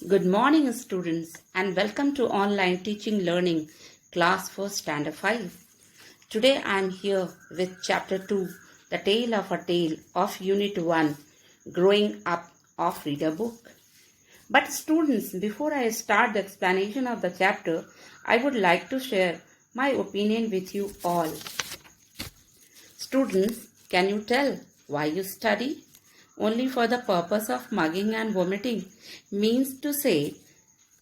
Good morning, students, and welcome to Online Teaching Learning class for Standard 5. Today I am here with Chapter 2, The Tale of a Tale of Unit 1, Growing Up of Reader Book. But students, before I start the explanation of the chapter, I would like to share my opinion with you all. Students, can you tell why you study? Only for the purpose of mugging and vomiting means to say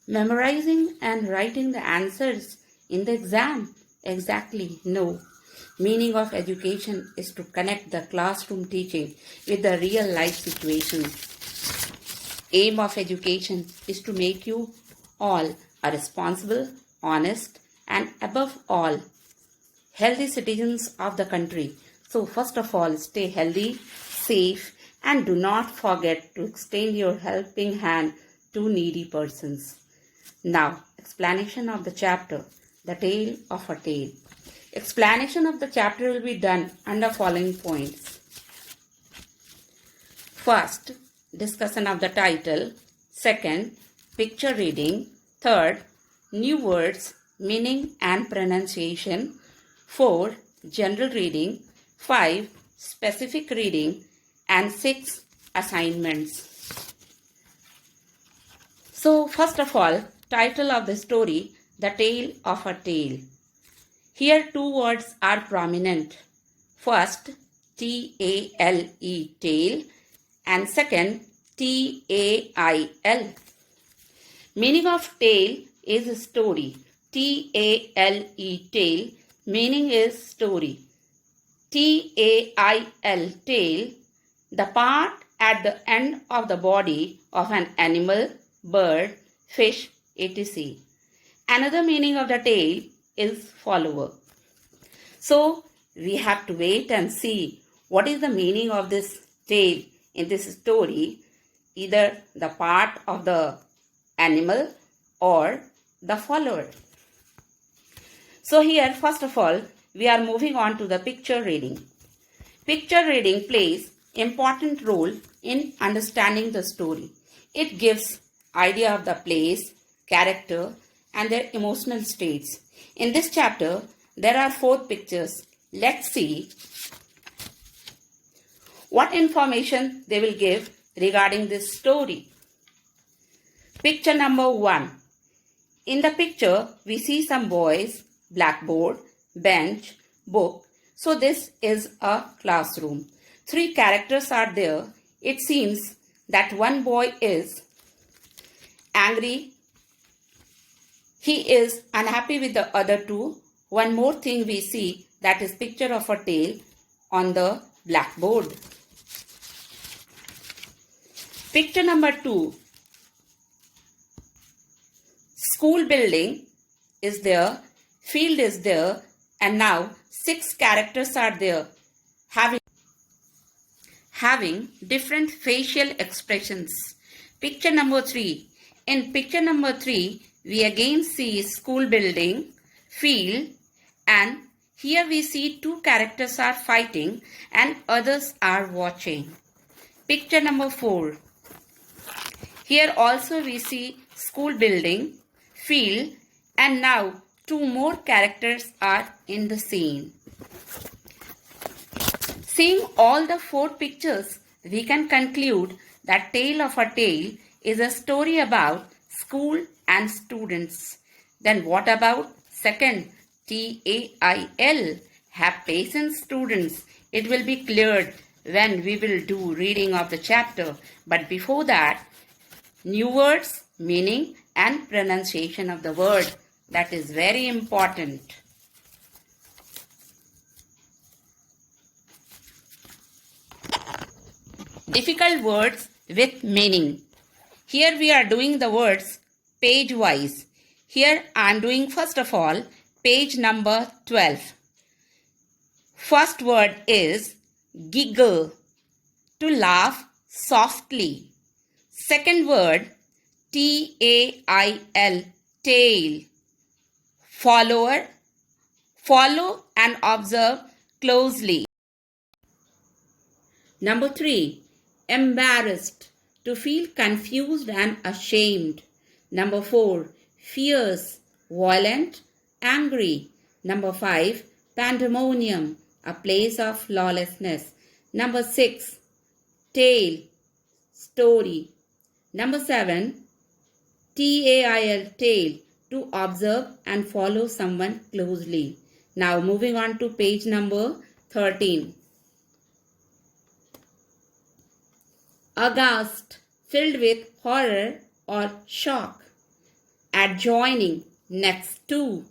memorizing and writing the answers in the exam? Exactly, no. Meaning of education is to connect the classroom teaching with the real life situations. Aim of education is to make you all a responsible, honest, and above all, healthy citizens of the country. So first of all, stay healthy, safe, and do not forget to extend your helping hand to needy persons. Now, explanation of the chapter, The Tale of a Tale. Explanation of the chapter will be done under following points. First, discussion of the title. Second, picture reading. Third, new words, meaning and pronunciation. 4, general reading. 5, specific reading. And 6, assignments. So, first of all, title of the story, The Tale of a Tale. Here two words are prominent. First, T-A-L-E, tale, and second, T-A-I-L. Meaning of tale is story. T-A-L-E, tale, meaning is story. T-A-I-L, tale, the part at the end of the body of an animal, bird, fish, etc. Another meaning of the tale is follower. So, we have to wait and see what is the meaning of this tale in this story, either the part of the animal or the follower. So here, first of all, we are moving on to the picture reading. Picture reading plays important role in understanding the story. It gives idea of the place, character, and their emotional states. In this chapter, there are 4 pictures. Let's see what information they will give regarding this story. Picture number 1. In the picture, we see some boys, blackboard, bench, book. So this is a classroom. 3 characters are there. It seems that one boy is angry. He is unhappy with the other 2. One more thing we see, that is picture of a tail on the blackboard. Picture number 2. School building is there, field is there, and now 6 characters are there having different facial expressions. Picture number 3. In picture number 3, we again see school building, field, and here we see 2 characters are fighting and others are watching. Picture number 4. Here also we see school building, field, and now 2 more characters are in the scene. Seeing all the 4 pictures, we can conclude that Tale of a Tale is a story about school and students. Then what about second, T-A-I-L? Have patience, students. It will be cleared when we will do reading of the chapter. But before that, new words, meaning and pronunciation of the word. That is very important. Difficult words with meaning. Here we are doing the words page wise. Here I am doing first of all page number 12. First word is giggle, to laugh softly. Second word T-A-I-L, tail, follower, follow and observe closely. Number 3, embarrassed, to feel confused and ashamed. Number 4, fierce, violent, angry. Number 5, pandemonium, a place of lawlessness. Number 6, tale, story. Number 7, TAIL, tale, to observe and follow someone closely. Now moving on to page number 13. Aghast, filled with horror or shock. Adjoining, next to.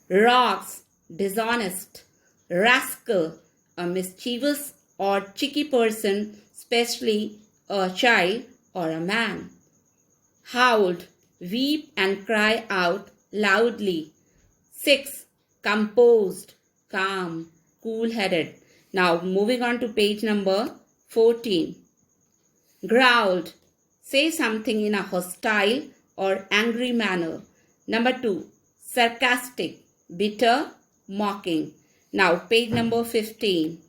Rocks, dishonest. Rascal, a mischievous or cheeky person, especially a child or a man. Howled, weep and cry out loudly. 6, composed, calm, cool-headed. Now moving on to page number 14. Growled, say something in a hostile or angry manner. Number 2, sarcastic, bitter, mocking. Now page number 15.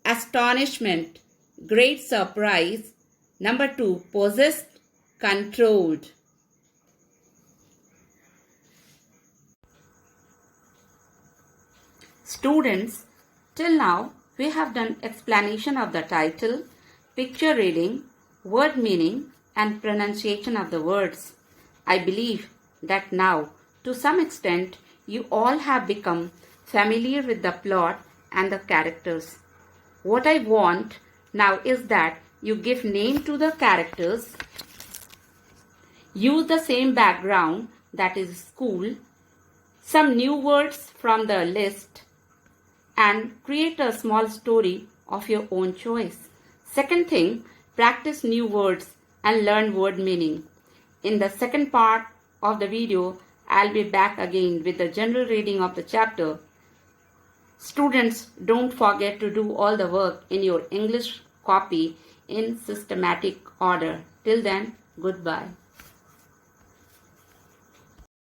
Astonishment, great surprise. Number 2, possessed, controlled. Students, till now we have done explanation of the title, picture reading, word meaning and pronunciation of the words. I believe that now to some extent you all have become familiar with the plot and the characters. What I want now is that you give name to the characters, use the same background, that is school, some new words from the list, and create a small story of your own choice. Second thing, practice new words and learn word meaning. In the second part of the video, I'll be back again with the general reading of the chapter. Students, don't forget to do all the work in your English copy in systematic order. Till then, goodbye.